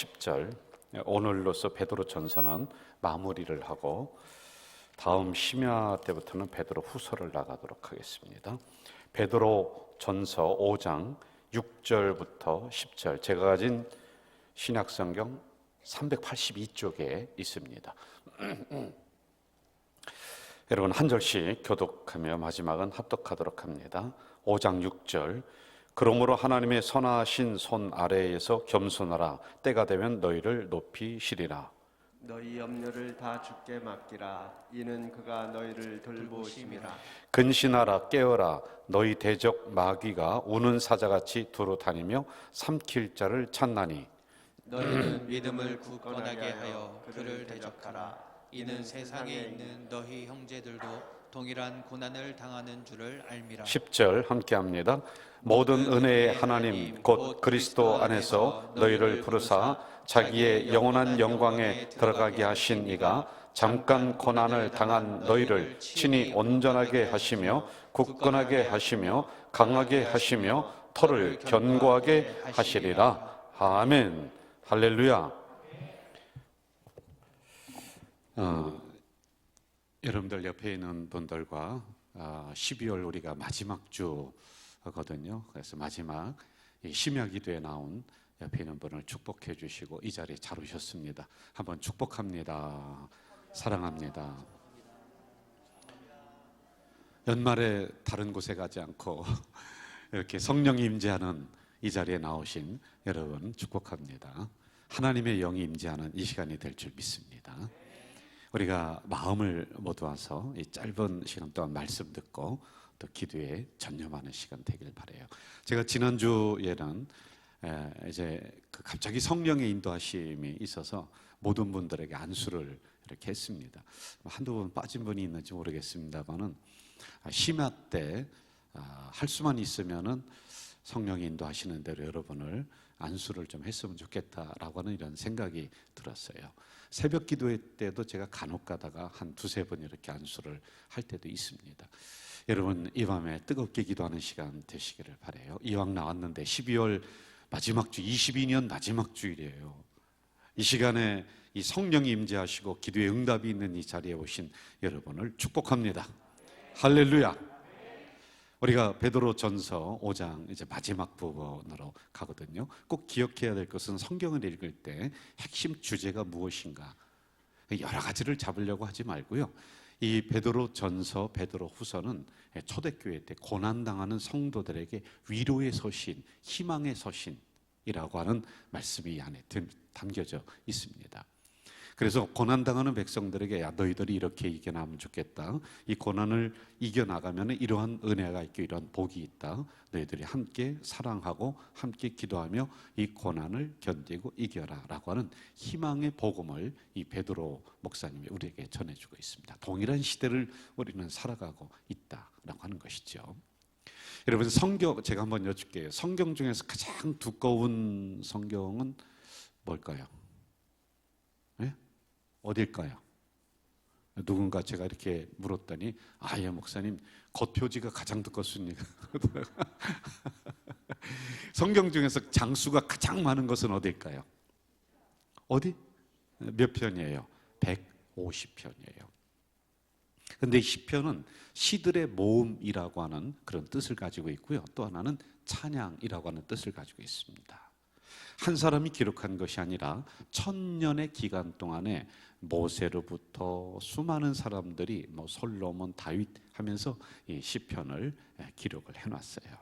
10절, 오늘로서 베드로전서는 마무리를 하고 다음 심야 때부터는 베드로 후서를 나가도록 하겠습니다. 베드로전서 5장 6절부터 10절, 제가 가진 신약성경 382쪽에 있습니다. 여러분 한 절씩 교독하며 마지막은 합독하도록 합니다. 5장 6절, 그러므로 하나님의 선하신 손 아래에서 겸손하라. 때가 되면 너희를 높이시리라. 너희 염려를 다 주께 맡기라. 이는 그가 너희를 돌보심이라. 근신하라, 깨어라. 너희 대적 마귀가 우는 사자같이 두루 다니며 삼킬 자를 찾나니 너희는 믿음을 굳건하게 하여 그를 대적하라. 이는 세상에 있는 너희 형제들도 동일한 고난을 당하는 줄을 알미라. 10절 함께 합니다. 모든 은혜의 하나님 곧 그리스도 안에서 너희를 부르사 자기의 영원한 영광에 들어가게 하신 이가 잠깐 고난을 당한 너희를 친히 온전하게 하시며 굳건하게 하시며 강하게 하시며 터를 견고하게 하시리라. 아멘. 할렐루야. 여러분들 옆에 있는 분들과 12월 우리가 마지막 주거든요. 그래서 마지막 심야 기도에 나온 옆에 있는 분을 축복해 주시고 이 자리에 잘 오셨습니다. 한번 축복합니다. 사랑합니다. 연말에 다른 곳에 가지 않고 이렇게 성령이 임재하는 이 자리에 나오신 여러분 축복합니다. 하나님의 영이 임재하는 이 시간이 될 줄 믿습니다. 우리가 마음을 모두와서 이 짧은 시간 동안 말씀 듣고 또 기도에 전념하는 시간 되길 바라요. 제가 지난주에는 이제 갑자기 성령의 인도하심이 있어서 모든 분들에게 안수를 이렇게 했습니다. 한두 분 빠진 분이 있는지 모르겠습니다만은 심야 때 할 수만 있으면은 성령이 인도하시는 대로 여러분을 안수를 좀 했으면 좋겠다라고 하는 이런 생각이 들었어요. 새벽 기도회 때도 제가 간혹 가다가 한 두세 번 이렇게 안수를 할 때도 있습니다. 여러분 이 밤에 뜨겁게 기도하는 시간 되시기를 바라요. 이왕 나왔는데 12월 마지막 주, 22년 마지막 주일이에요. 이 시간에 이 성령이 임재하시고 기도의 응답이 있는 이 자리에 오신 여러분을 축복합니다. 할렐루야. 우리가 베드로전서 5장 이제 마지막 부분으로 가거든요. 꼭 기억해야 될 것은 성경을 읽을 때 핵심 주제가 무엇인가, 여러 가지를 잡으려고 하지 말고요. 이 베드로전서, 베드로후서는 초대교회 때 고난당하는 성도들에게 위로의 서신, 희망의 서신이라고 하는 말씀이 이 안에 담겨져 있습니다. 그래서 고난당하는 백성들에게 야 너희들이 이렇게 이겨나가면 좋겠다. 이 고난을 이겨나가면 이러한 은혜가 있고 이러한 복이 있다. 너희들이 함께 사랑하고 함께 기도하며 이 고난을 견디고 이겨라 라고 하는 희망의 복음을 이 베드로 목사님이 우리에게 전해주고 있습니다. 동일한 시대를 우리는 살아가고 있다라고 하는 것이죠. 여러분 성경 제가 한번 여쭐게요. 성경 중에서 가장 두꺼운 성경은 뭘까요? 어딜까요? 누군가 제가 이렇게 물었더니 예 목사님 겉표지가 가장 두껍습니다. 성경 중에서 장수가 가장 많은 것은 어딜까요? 어디? 몇 편이에요? 150편이에요. 그런데 시편은 시들의 모음이라고 하는 그런 뜻을 가지고 있고요. 또 하나는 찬양이라고 하는 뜻을 가지고 있습니다. 한 사람이 기록한 것이 아니라 1000년의 기간 동안에 모세로부터 수많은 사람들이 솔로몬, 다윗 하면서 이 시편을 기록을 해놨어요.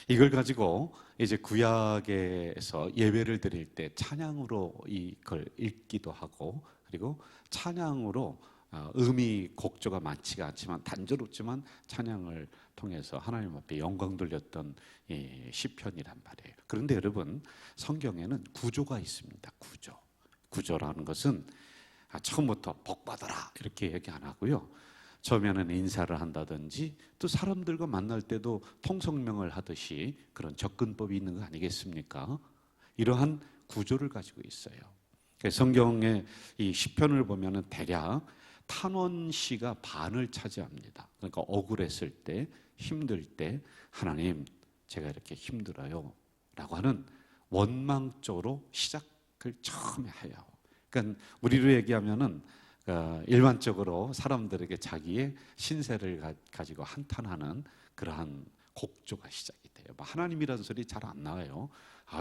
이걸 가지고 이제 구약에서 예배를 드릴 때 찬양으로 이걸 읽기도 하고, 그리고 찬양으로 음이 곡조가 많지가 않지만 단조롭지만 찬양을 통해서 하나님 앞에 영광 돌렸던 이 시편이란 말이에요. 그런데 여러분 성경에는 구조가 있습니다. 구조라는 것은 처음부터 복 받아라 이렇게 얘기 안 하고요. 처음에는 인사를 한다든지 또 사람들과 만날 때도 통성명을 하듯이 그런 접근법이 있는 거 아니겠습니까? 이러한 구조를 가지고 있어요. 성경의 이 시편을 보면은 대략 탄원시가 반을 차지합니다. 그러니까 억울했을 때, 힘들 때 하나님 제가 이렇게 힘들어요 라고 하는 원망적으로 그걸 처음에 해요. 그러니까 우리로 얘기하면은 일반적으로 사람들에게 자기의 신세를 가지고 한탄하는 그러한 곡조가 시작이 돼요. 뭐 하나님이라는 소리 잘 안 나와요.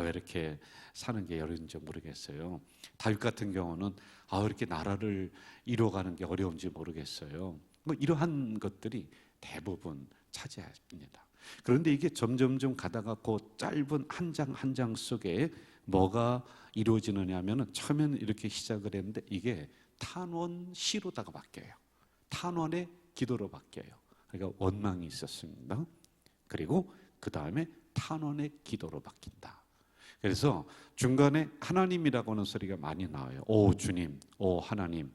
왜 이렇게 사는 게 어려운지 모르겠어요. 다윗 같은 경우는 왜 이렇게 나라를 이뤄가는 게 어려운지 모르겠어요. 뭐 이러한 것들이 대부분 차지합니다. 그런데 이게 점점점 가다가 그 짧은 한 장 한 장 속에 뭐가 이루어지느냐 하면은 처음에는 이렇게 시작을 했는데 이게 탄원시로다가 바뀌어요. 탄원의 기도로 바뀌어요. 그러니까 원망이 있었습니다. 그리고 그 다음에 탄원의 기도로 바뀐다. 그래서 중간에 하나님이라고 하는 소리가 많이 나와요. 오 주님, 오 하나님,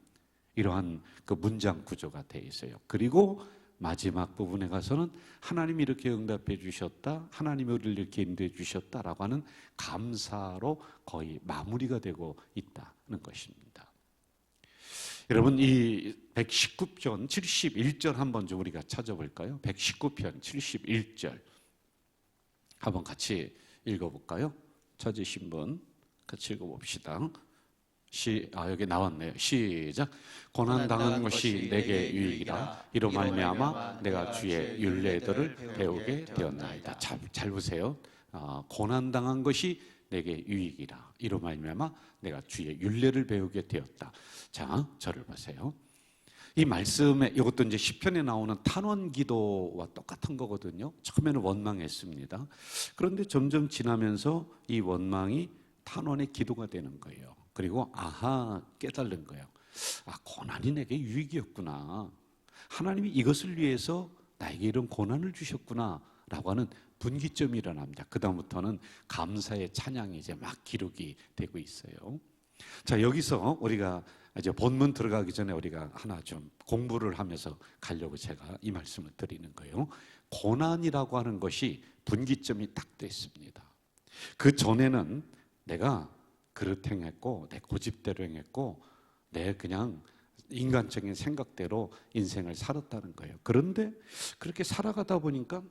이러한 그 문장 구조가 돼 있어요. 그리고 마지막 부분에 가서는 하나님이 이렇게 응답해 주셨다, 하나님이 우리를 이렇게 인도해 주셨다라고 하는 감사로 거의 마무리가 되고 있다는 것입니다. 여러분, 이 119편 71절 한번 좀 우리가 찾아볼까요? 119편 71절 한번 같이 읽어볼까요? 찾으신 분 같이 읽어봅시다. 여기 나왔네요. 시작. 고난당한 것이 내게 유익이라 이로 말미암아 내가 주의 율례들을 배우게 되었나이다. 잘 보세요. 고난당한 것이 내게 유익이라 이로 말미암아 내가 주의 율례를 배우게 되었다. 자, 저를 보세요. 이 말씀에 이것도 이제 시편에 나오는 탄원 기도와 똑같은 거거든요. 처음에는 원망했습니다. 그런데 점점 지나면서 이 원망이 탄원의 기도가 되는 거예요. 그리고 깨달은 거예요. 고난이 내게 유익이었구나. 하나님이 이것을 위해서 나에게 이런 고난을 주셨구나 라고 하는 분기점이 일어납니다. 그 다음부터는 감사의 찬양이 이제 막 기록이 되고 있어요. 자, 여기서 우리가 이제 본문 들어가기 전에 우리가 하나 좀 공부를 하면서 가려고 제가 이 말씀을 드리는 거예요. 고난이라고 하는 것이 분기점이 딱 됐습니다. 그 전에는 내가 그릇 행했고 내 고집대로 행했고 내 그냥 인간적인 생각대로 인생을 살았다는 거예요. 그런데 그렇게 살아가다 보니까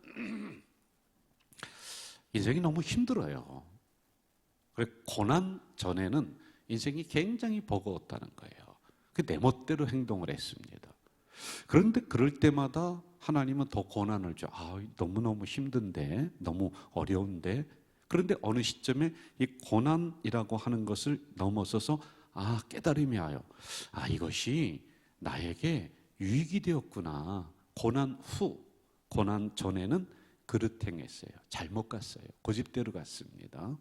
인생이 너무 힘들어요. 그래, 고난 전에는 인생이 굉장히 버거웠다는 거예요. 내 멋대로 행동을 했습니다. 그런데 그럴 때마다 하나님은 더 고난을 줘. 너무너무 힘든데, 너무 어려운데. 그런데 어느 시점에 이 고난이라고 하는 것을 넘어서서 깨달음이 와요. 이것이 나에게 유익이 되었구나. 고난 후, 고난 전에는 그릇 행했어요. 잘못 갔어요. 고집대로 갔습니다.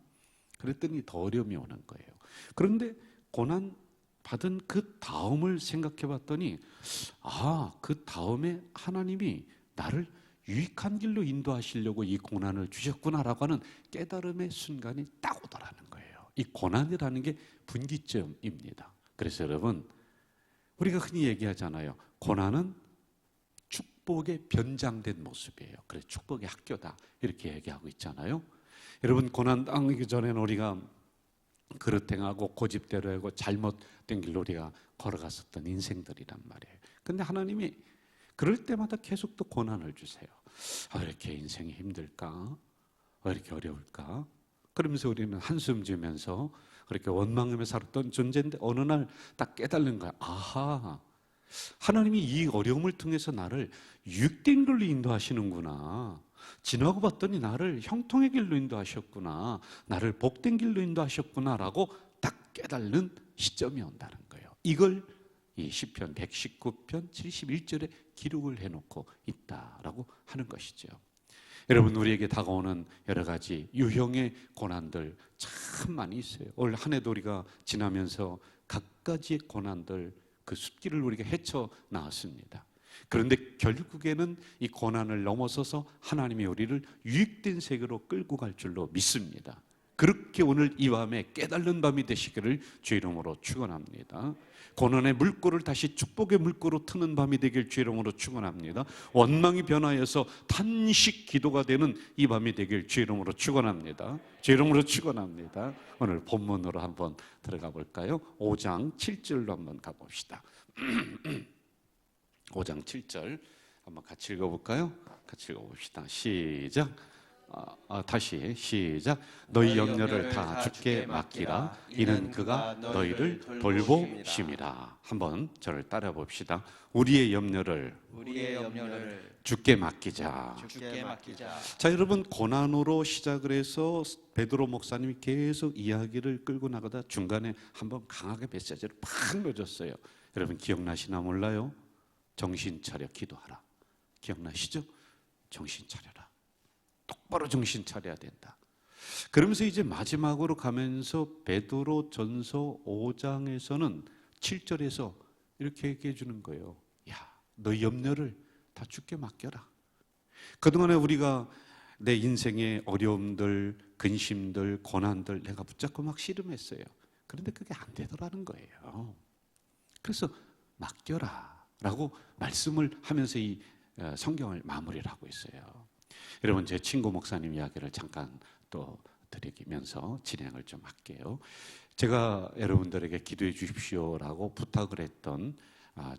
그랬더니 더 어려움이 오는 거예요. 그런데 고난 받은 그 다음을 생각해 봤더니 그 다음에 하나님이 나를 유익한 길로 인도하시려고 이 고난을 주셨구나라고 하는 깨달음의 순간이 딱 오더라는 거예요. 이 고난이라는 게 분기점입니다. 그래서 여러분, 우리가 흔히 얘기하잖아요. 고난은 축복의 변장된 모습이에요. 그래서 축복의 학교다 이렇게 얘기하고 있잖아요. 여러분, 고난 당하기 전에는 우리가 그릇 행하고 고집대로 하고 잘못된 길로 우리가 걸어갔었던 인생들이란 말이에요. 근데 하나님이 그럴 때마다 계속 또 고난을 주세요. 왜 이렇게 인생이 힘들까? 왜 이렇게 어려울까? 그러면서 우리는 한숨 지면서 그렇게 원망하며 살았던 존재인데 어느 날 딱 깨달는 거야. 하나님이 이 어려움을 통해서 나를 유익된 길로 인도하시는구나. 지나고 봤더니 나를 형통의 길로 인도하셨구나. 나를 복된 길로 인도하셨구나라고 딱 깨달는 시점이 온다는 거예요. 이걸 이 시편 119편 71절에 기록을 해놓고 있다라고 하는 것이죠. 여러분, 우리에게 다가오는 여러 가지 유형의 고난들 참 많이 있어요. 올 한 해도 우리가 지나면서 각가지의 고난들 그 숲길을 우리가 헤쳐 나왔습니다. 그런데 결국에는 이 고난을 넘어서서 하나님이 우리를 유익된 세계로 끌고 갈 줄로 믿습니다. 그렇게 오늘 이 밤에 깨달는 밤이 되시기를 주의 이름으로 축원합니다. 고난의 물꼬를 다시 축복의 물꼬로 트는 밤이 되길 주의 이름으로 축원합니다. 원망이 변하여서 탄식 기도가 되는 이 밤이 되길 주의 이름으로 축원합니다. 주의 이름으로 축원합니다. 오늘 본문으로 한번 들어가 볼까요? 5장 7절로 한번 가봅시다. 5장 7절 한번 같이 읽어볼까요? 같이 읽어봅시다. 시작. 다시 시작. 너희 염려를 다 주께 맡기라. 이는 그가 너희를 돌보심이라. 한번 저를 따라 봅시다. 우리의 염려를 주께 맡기자. 자, 여러분, 고난으로 시작을 해서 베드로 목사님이 계속 이야기를 끌고 나가다 중간에 한번 강하게 메시지를 팍 넣어줬어요. 여러분 기억나시나 몰라요? 정신 차려 기도하라. 기억나시죠? 정신 차려라. 똑바로 정신 차려야 된다. 그러면서 이제 마지막으로 가면서 베드로 전서 5장에서는 7절에서 이렇게 얘기해 주는 거예요. 야, 너 염려를 다 주께 맡겨라. 그동안에 우리가 내 인생의 어려움들, 근심들, 고난들 내가 붙잡고 막 씨름했어요. 그런데 그게 안 되더라는 거예요. 그래서 맡겨라 라고 말씀을 하면서 이 성경을 마무리를 하고 있어요. 여러분, 제 친구 목사님 이야기를 잠깐 또 드리면서 진행을 좀 할게요. 제가 여러분들에게 기도해 주십시오라고 부탁을 했던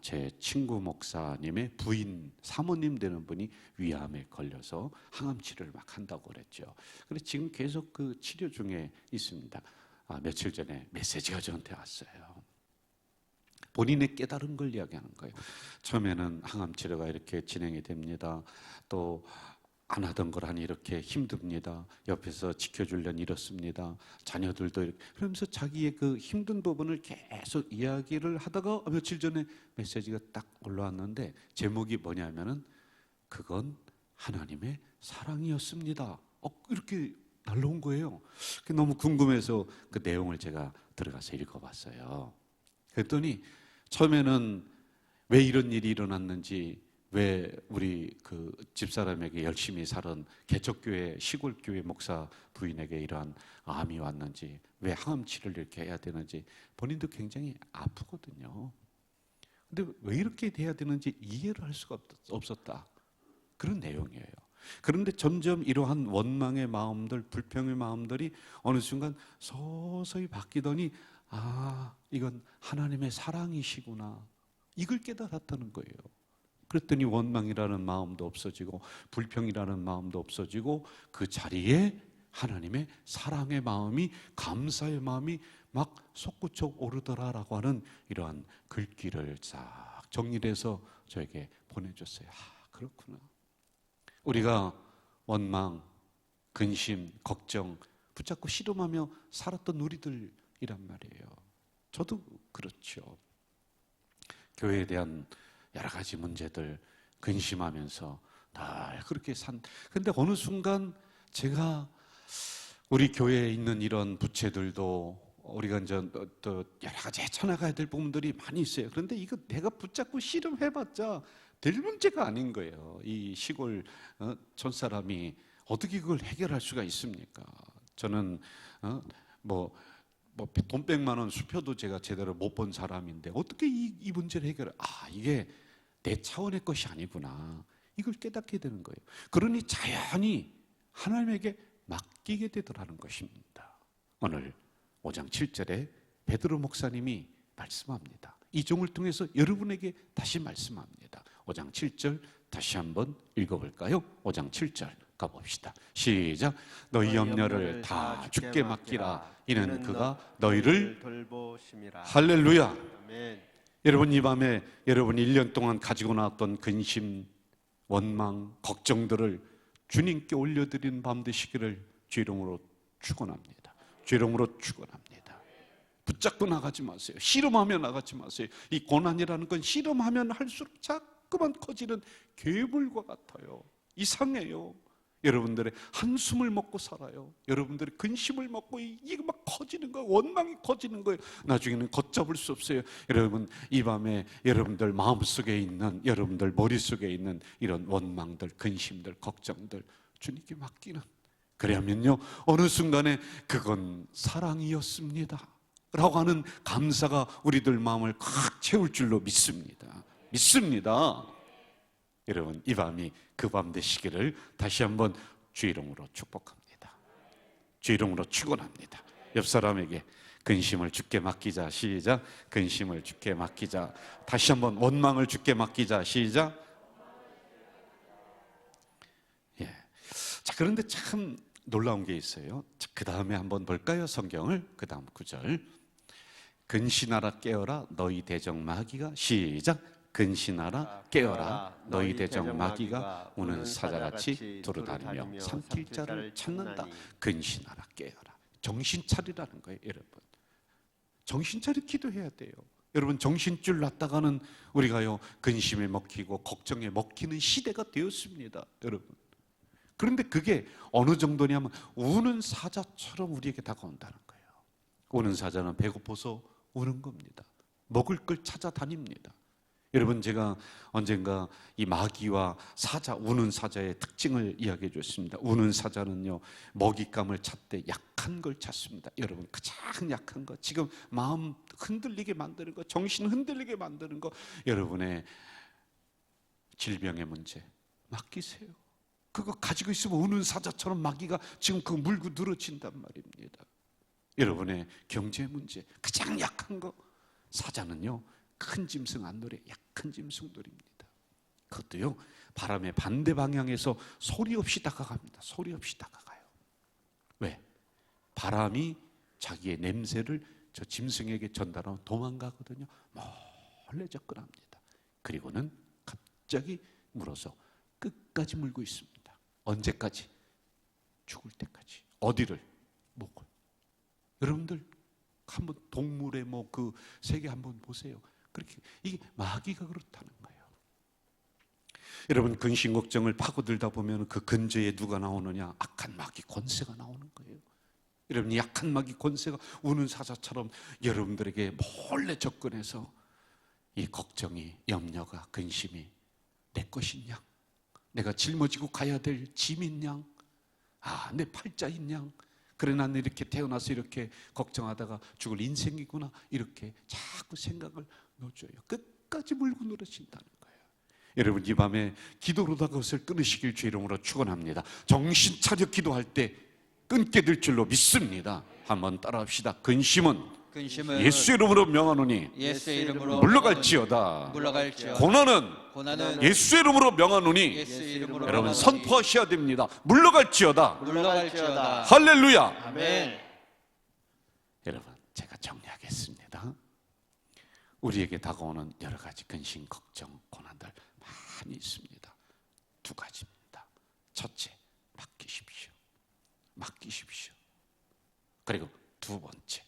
제 친구 목사님의 부인, 사모님 되는 분이 위암에 걸려서 항암 치료를 막 한다고 그랬죠. 그래서 지금 계속 그 치료 중에 있습니다. 며칠 전에 메시지가 저한테 왔어요. 본인의 깨달은 걸 이야기하는 거예요. 처음에는 항암 치료가 이렇게 진행이 됩니다. 또 안 하던 걸 하니 이렇게 힘듭니다. 옆에서 지켜주려니 이렇습니다. 자녀들도 이렇게. 그러면서 자기의 그 힘든 부분을 계속 이야기를 하다가 며칠 전에 메시지가 딱 올라왔는데 제목이 뭐냐면은 그건 하나님의 사랑이었습니다. 이렇게 날라온 거예요. 너무 궁금해서 그 내용을 제가 들어가서 읽어봤어요. 그랬더니 처음에는 왜 이런 일이 일어났는지, 왜 우리 그 집사람에게 열심히 살은 개척교회 시골교회 목사 부인에게 이러한 암이 왔는지, 왜 항암 치료를 이렇게 해야 되는지 본인도 굉장히 아프거든요. 근데 왜 이렇게 돼야 되는지 이해를 할 수가 없었다. 그런 내용이에요. 그런데 점점 이러한 원망의 마음들, 불평의 마음들이 어느 순간 서서히 바뀌더니 이건 하나님의 사랑이시구나, 이걸 깨달았다는 거예요. 그랬더니 원망이라는 마음도 없어지고 불평이라는 마음도 없어지고 그 자리에 하나님의 사랑의 마음이, 감사의 마음이 막 솟구쳐 오르더라라고 하는 이러한 글귀를 싹 정리를 해서 저에게 보내줬어요. 그렇구나. 우리가 원망, 근심, 걱정 붙잡고 씨름하며 살았던 우리들이란 말이에요. 저도 그렇죠. 교회에 대한 여러 가지 문제들 근심하면서 늘 그렇게 근데 어느 순간 제가 우리 교회에 있는 이런 부채들도 우리가 이제 또 여러 가지 헤쳐나가야 될 부분들이 많이 있어요. 그런데 이거 내가 붙잡고 씨름해봤자 될 문제가 아닌 거예요. 이 시골 촌사람이 어떻게 그걸 해결할 수가 있습니까? 저는 돈 100만 원 수표도 제가 제대로 못 본 사람인데 어떻게 이 문제를 해결해? 이게 내 차원의 것이 아니구나, 이걸 깨닫게 되는 거예요. 그러니 자연히 하나님에게 맡기게 되더라는 것입니다. 오늘 5장 7절에 베드로 목사님이 말씀합니다. 이 종을 통해서 여러분에게 다시 말씀합니다. 5장 7절 다시 한번 읽어볼까요? 5장 7절 가봅시다. 시작. 너희 염려를 다 주께 맡기라. 이는 그가 너희를 돌보심이라. 할렐루야. 아멘. 여러분, 이 밤에 여러분 1년 동안 가지고 나왔던 근심, 원망, 걱정들을 주님께 올려드리는 밤 되시기를 주이름으로 축원합니다. 주이름으로 축원합니다. 붙잡고 나가지 마세요. 씨름하며 나가지 마세요. 이 고난이라는 건 씨름하면 할수록 자꾸만 커지는 괴물과 같아요. 이상해요. 여러분들의 한숨을 먹고 살아요. 여러분들의 근심을 먹고 이게 막 커지는 거예요. 원망이 커지는 거예요. 나중에는 걷잡을 수 없어요. 여러분, 이 밤에 여러분들 마음속에 있는, 여러분들 머릿속에 있는 이런 원망들, 근심들, 걱정들 주님께 맡기는, 그러면요 어느 순간에 그건 사랑이었습니다 라고 하는 감사가 우리들 마음을 꽉 채울 줄로 믿습니다. 여러분, 이 밤이 그 밤 되시기를 다시 한번 주의 이름으로 축복합니다. 주의 이름으로 축원합니다. 옆 사람에게 근심을 주께 맡기자. 시작. 근심을 주께 맡기자. 다시 한번 원망을 주께 맡기자. 시작. 자, 그런데 참 놀라운 게 있어요. 그 다음에 한번 볼까요? 성경을. 그 다음 9절. 근신하라 깨어라 너희 대적 마귀가, 시작. 근신하라 깨어라 너희 대적 마귀가 우는 사자같이 두루다니며 삼킬 자를 찾는다. 근신하라 깨어라. 정신 차리라는 거예요, 여러분. 정신 차려 기도해야 돼요. 여러분, 정신줄 놨다가는 우리가요 근심에 먹히고 걱정에 먹히는 시대가 되었습니다, 여러분. 그런데 그게 어느 정도냐면 우는 사자처럼 우리에게 다가온다는 거예요. 우는 사자는 배고파서 우는 겁니다. 먹을 걸 찾아다닙니다. 여러분, 제가 언젠가 이 마귀와 사자, 우는 사자의 특징을 이야기해 줬습니다. 우는 사자는요 먹잇감을 찾되 약한 걸 찾습니다. 여러분, 가장 약한 거, 지금 마음 흔들리게 만드는 거, 정신 흔들리게 만드는 거, 여러분의 질병의 문제 맡기세요. 그거 가지고 있으면 우는 사자처럼 마귀가 지금 그거 물고 늘어진단 말입니다. 여러분의 경제 문제, 가장 약한 거, 사자는요 큰 짐승 안 노래, 약한 짐승들입니다. 그것도요 바람의 반대 방향에서 소리 없이 다가갑니다. 소리 없이 다가가요. 왜? 바람이 자기의 냄새를 저 짐승에게 전달하면 도망가거든요. 몰래 접근합니다. 그리고는 갑자기 물어서 끝까지 물고 있습니다. 언제까지? 죽을 때까지. 어디를? 목을. 여러분들 한번 동물의 뭐 그 세계 한번 보세요. 그렇게 이게 마귀가 그렇다는 거예요. 여러분, 근심 걱정을 파고들다 보면 그 근저에 누가 나오느냐? 악한 마귀 권세가 나오는 거예요. 여러분, 이 약한 마귀 권세가 우는 사자처럼 여러분들에게 몰래 접근해서 이 걱정이, 염려가, 근심이 내 것인 양, 내가 짊어지고 가야 될 짐인 양, 내 팔자인 양, 그래 나는 이렇게 태어나서 이렇게 걱정하다가 죽을 인생이구나, 이렇게 자꾸 생각을 놓줘요. 끝까지 물고 늘어진다는 거예요. 여러분, 이 밤에 기도로다 그것을 끊으시길 주의 이름으로 축원합니다. 정신 차려 기도할 때 끊게 될 줄로 믿습니다. 한번 따라합시다. 근심은 예수 이름으로 명하노니 예수의 이름으로 물러갈지어다. 고난은 예수 이름으로 명하노니, 예수의 이름으로 여러분 명하노니 선포하셔야 됩니다. 물러갈지어다. 물러갈지어다. 할렐루야. 아멘. 여러분, 제가 정리하겠습니다. 우리에게 다가오는 여러 가지 근심, 걱정, 고난들 많이 있습니다. 두 가지입니다. 첫째, 맡기십시오. 맡기십시오. 그리고 두 번째,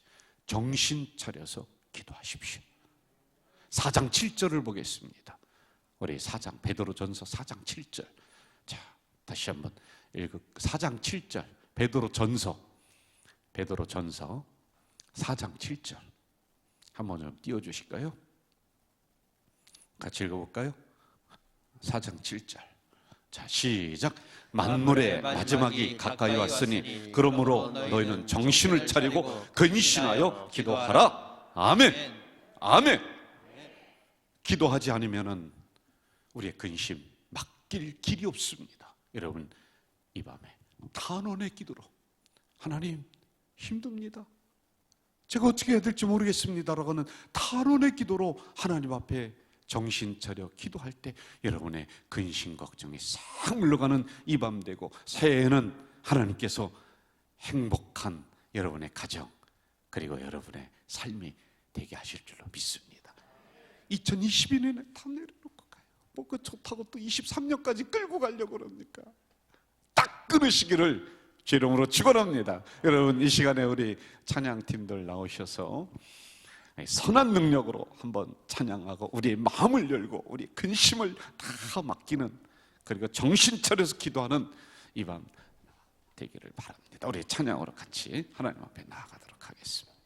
정신 차려서 기도하십시오. 4장 7절을 보겠습니다. 우리 4장 베드로전서 4장 7절. 자, 다시 한번 읽어. 4장 7절 베드로전서 4장 7절 한번 좀 띄워주실까요? 같이 읽어볼까요? 4장 7절. 자, 시작. 만물의 마지막이 가까이 왔으니 그러므로 너희는 정신을 차리고 근신하여 기도하라. 아멘. 아멘. 기도하지 않으면은 우리의 근심 맡길 길이 없습니다. 여러분, 이 밤에 탄원의 기도로, 하나님 힘듭니다, 제가 어떻게 해야 될지 모르겠습니다라고 하는 탄원의 기도로 하나님 앞에 정신 차려 기도할 때 여러분의 근심 걱정이 싹 물러가는 이 밤 되고, 새해에는 하나님께서 행복한 여러분의 가정 그리고 여러분의 삶이 되게 하실 줄로 믿습니다. 2022년에 다 내려놓고 가요. 뭐 그 좋다고 또 23년까지 끌고 가려고 그럽니까? 딱 끊으시기를 주 이름으로 축원합니다. 여러분, 이 시간에 우리 찬양팀들 나오셔서 선한 능력으로 한번 찬양하고 우리의 마음을 열고 우리 근심을 다 맡기는, 그리고 정신 차려서 기도하는 이 밤 되기를 바랍니다. 우리 찬양으로 같이 하나님 앞에 나아가도록 하겠습니다.